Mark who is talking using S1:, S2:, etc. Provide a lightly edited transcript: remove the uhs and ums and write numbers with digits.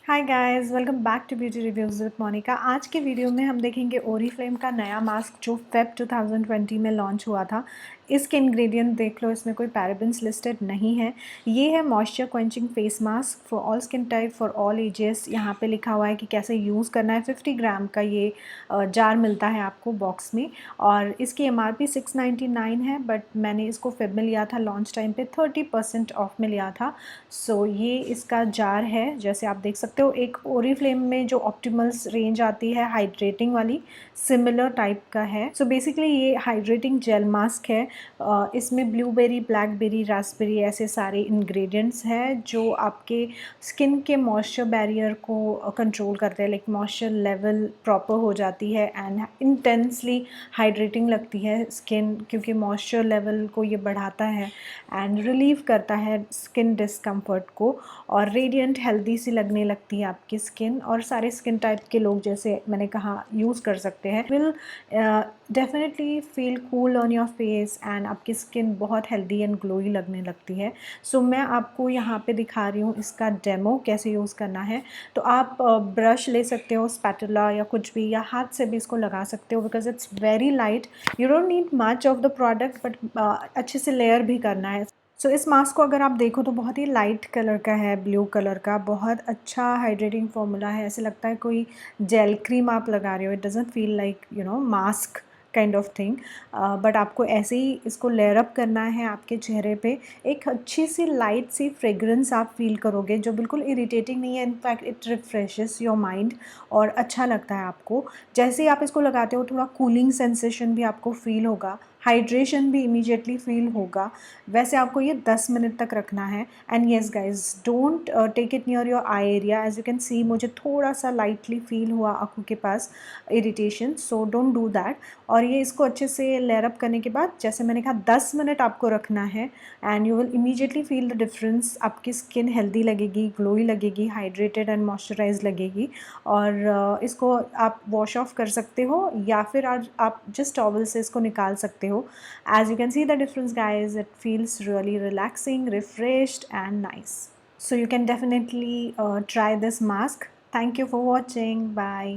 S1: Hi guys, welcome back to beauty reviews with Monika. आज के video में हम देखेंगे ओरीफ्लेम का नया मास्क जो फेब 2020 में लॉन्च हुआ था। इसके इंग्रेडिएंट देख लो, इसमें कोई पैराबेन्स लिस्टेड नहीं है। ये है moisture quenching face mask for all skin type for all ages. यहाँ पे लिखा हुआ है कि कैसे यूज़ करना है। 50 ग्राम का ये जार मिलता है आपको बॉक्स में और इसकी MRP 699 है, बट मैंने इसको फेब में लिया था लॉन्च टाइम पे 30% ऑफ में लिया था। सो ये इसका जार है, जैसे आप देख सकते हो। एक ओरीफ्लेम में जो ऑप्टिमल्स रेंज आती है हाइड्रेटिंग वाली, सिमिलर टाइप का है। सो बेसिकली ये हाइड्रेटिंग जेल मास्क है। इसमें ब्लूबेरी, ब्लैकबेरी, रास्पबेरी ऐसे सारे इंग्रेडिएंट्स हैं जो आपके स्किन के मॉइस्चर बैरियर को कंट्रोल करते हैं। लाइक मॉइस्चर लेवल प्रॉपर हो जाती है एंड इंटेंसली हाइड्रेटिंग लगती है स्किन, क्योंकि मॉइस्चर लेवल को ये बढ़ाता है एंड रिलीव करता है स्किन डिस्कम्फर्ट को, और रेडिएंट हेल्दी सी लगने लगती है आपकी स्किन। और सारे स्किन टाइप के लोग, जैसे मैंने कहा, यूज़ कर सकते हैं। Will definitely feel cool on your face and आपकी स्किन बहुत हेल्दी एंड ग्लोई लगने लगती है। सो मैं आपको यहाँ पे दिखा रही हूँ इसका डेमो कैसे यूज़ करना है। तो आप ब्रश ले सकते हो, स्पैटुला या कुछ भी, या हाथ से भी इसको लगा सकते हो, because it's very light. You don't need much of the product, but अच्छे से लेयर भी करना है। सो इस मास्क को अगर आप देखो तो बहुत ही लाइट कलर का है, ब्लू कलर का। बहुत अच्छा हाइड्रेटिंग फॉर्मूला है, ऐसे लगता है कोई जेल क्रीम आप लगा रहे हो। It doesn't feel like mask kind of thing, but आपको ऐसे ही इसको लेयर अप करना है आपके चेहरे पे। एक अच्छी सी लाइट सी फ्रेग्रेंस आप फील करोगे जो बिल्कुल इरिटेटिंग नहीं है। In fact it refreshes your mind और अच्छा लगता है आपको। जैसे ही आप इसको लगाते हो थोड़ा कूलिंग सेंसेशन भी आपको फील होगा, हाइड्रेशन भी इमीडिएटली फील होगा। वैसे आपको ये 10 मिनट तक रखना है। And yes guys, don't take it near your eye area. As you can see, मुझे थोड़ा सा लाइटली फील हुआ आँखों के पास irritation, so don't do that. और ये इसको अच्छे से लेयर अप करने के बाद, जैसे मैंने कहा, 10 मिनट आपको रखना है and you will immediately feel the difference. आपकी स्किन हेल्दी लगेगी, ग्लोई लगेगी, हाइड्रेटेड एंड मॉइस्चराइज लगेगी। और इसको आप वॉश ऑफ कर सकते हो या फिर आज आप जस्ट टॉवल से इसको निकाल सकते हो। As you can see the difference guys, it feels really relaxing, refreshed and nice. So you can definitely try this mask. Thank you for watching. Bye.